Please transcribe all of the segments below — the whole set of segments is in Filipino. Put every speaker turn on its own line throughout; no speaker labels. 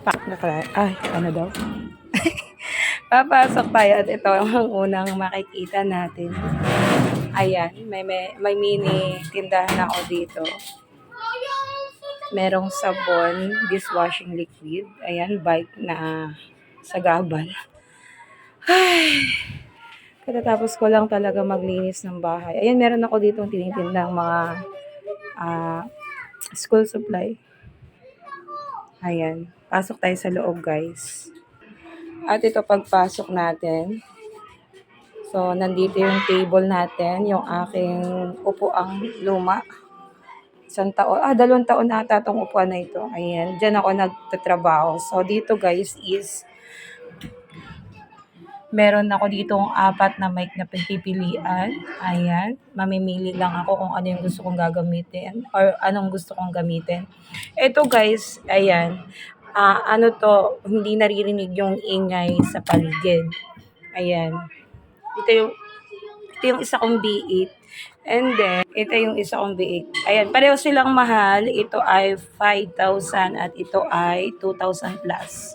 Pasok na pala. Ay, ano daw? Papasok tayo at ito ang unang makikita natin. Ayan, may mini tindahan ako dito. Merong sabon, dishwashing liquid. Ayan, bike na sagabal. Ay, katatapos ko lang talaga maglinis ng bahay. Ayan, meron ako dito tinitindang mga ah, school supply. Ayan, pasok tayo sa loob guys. At ito pagpasok natin, so nandito yung table natin, yung aking upuang luma. 2 taon na ata itong upuan na ito. Ayan, dyan ako nagtatrabaho. So dito guys is, meron ako ditong 4 na mic na pagpipilian. Ayan, mamimili lang ako kung ano yung gusto kong gagamitin or anong gusto kong gamitin. Ito guys, ayan, ano to, hindi naririnig yung ingay sa paligid. Ayan. Ito yung isa kong B8. And then, ito yung isa kong B8. Ayan, pareho silang mahal. Ito ay 5,000 at ito ay 2,000 plus.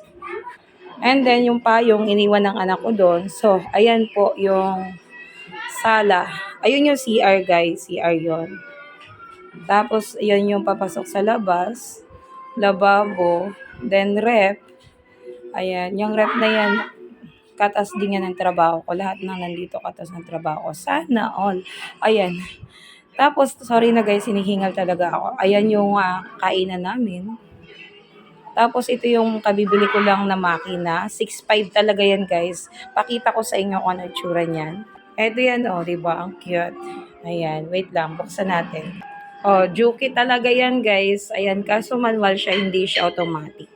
And then, yung payong iniwan ng anak ko doon. So, ayan po yung sala. Ayun yung CR guys. CR yon. Tapos, yun yung papasok sa labas. Lababo. Then, rep. Ayan, yung rep na yan, katas din yan ng trabaho ko. Lahat ng nandito katas ng trabaho ko. Sana all. Ayan. Tapos, sorry na guys, hinihingal talaga ako. Ayan yung kainan namin. Tapos, ito yung kabibili ko lang na makina. 6'5 talaga yan guys. Pakita ko sa inyo kung ano yung tsura niyan. Ito yan, oh, diba? Ang cute. Ayan, wait lang, buksan natin. Oh, Juki talaga yan guys. Ayan, kaso manual siya, hindi siya automatic.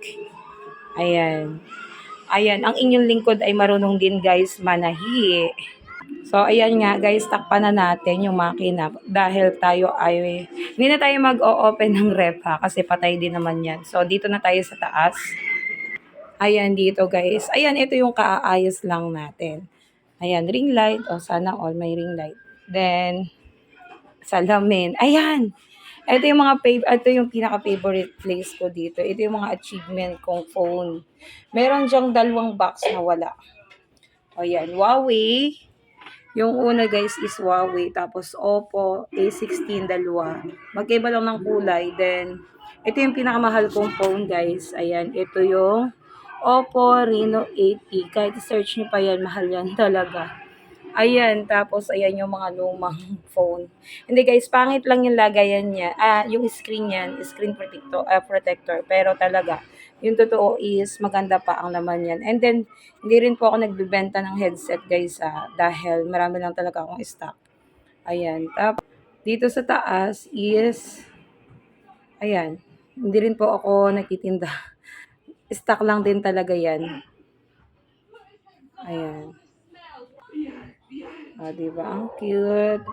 Ayan. Ayan, ang inyong lingkod ay marunong din guys manahi. So, ayan nga guys, takpan na natin yung makina dahil tayo ay, hindi na tayo mag-o-open ng ref ha, kasi patay din naman yan. So, dito na tayo sa taas. Ayan dito guys. Ayan, ito yung kaayos lang natin. Ayan, ring light. O, sana all may ring light. Then, salamin. Ayan! Ito yung pinaka-favorite place ko dito. Ito yung mga achievement kong phone. Meron dyang 2 box na wala. O yan, Huawei. Yung una guys is Huawei. Tapos Oppo A16 dalawa. Magkaiba lang ng kulay. Then, ito yung pinakamahal kong phone guys. Ayan, ito yung Oppo Reno 80. Kahit search nyo pa yan, mahal yan talaga. Ayan, tapos ayan yung mga lumang phone. Hindi guys, pangit lang yung lagayan niya. Yung screen niyan, screen protector. Pero talaga, yung totoo is maganda pa ang laman yan. And then, hindi rin po ako nagbibenta ng headset guys dahil marami lang talaga akong stock. Ayan, tapos dito sa taas is, ayan, hindi rin po ako nagtitinda. Stock lang din talaga yan. Ayan. Diba? Ang cute.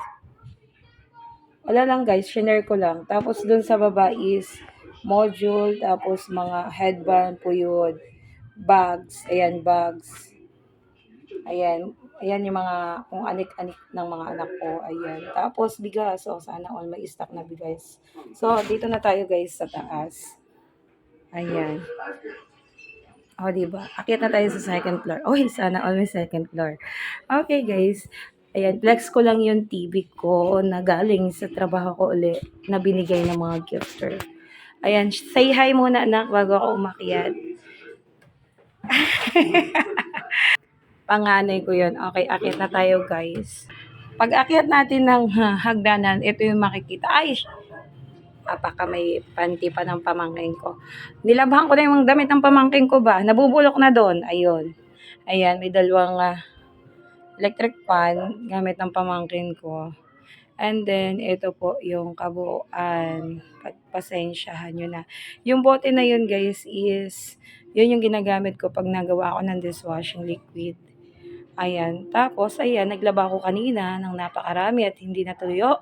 Wala lang guys, shinare ko lang. Tapos dun sa baba is module, tapos mga headband po yun. Bags, ayan bags. Ayan, ayan yung mga, kung anik-anik ng mga anak ko, ayan. Tapos bigas, so sana all may stock na bigas. So, dito na tayo guys sa taas. Ayan. O, diba? Akyat na tayo sa second floor. Uy, sana all may second floor. Okay guys, ayan, flex ko lang yung TV ko na galing sa trabaho ko ulit na binigay ng mga gifter. Ayan, say hi muna anak bago ako umakyat. Panganay ko yun. Okay, akyat na tayo guys. Pag akyat natin ng hagdanan, ito yung makikita. Ay, apaka may panty pa ng pamangkin ko. Nilabhan ko na yung damit ng pamangkin ko ba? Nabubulok na doon. Ayun. Ayan, may 2 electric fan gamit ng pamangkin ko. And then, ito po yung kabuuan. Pagpasensyahan nyo na. Yung bote na yun, guys, is, yun yung ginagamit ko pag nagawa ako ng dishwashing liquid. Ayan. Tapos, ayan, naglaba ko kanina ng napakarami at hindi natuyo.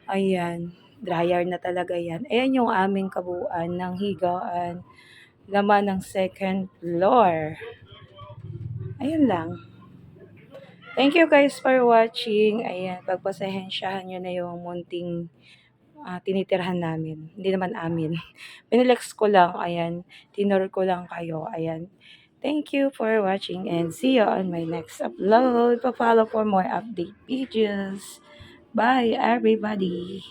Ayan. Dryer na talaga yan. Ayan yung aming kabuuan ng higaan. Laman ng second floor. Ayan lang. Thank you guys for watching. Ayan, pagpasahensyahan nyo na yung munting tinitirhan namin. Hindi naman amin. Pinlex ko lang, ayan. Tinur ko lang kayo, ayan. Thank you for watching and see you on my next upload. Pa-follow for more update videos. Bye, everybody.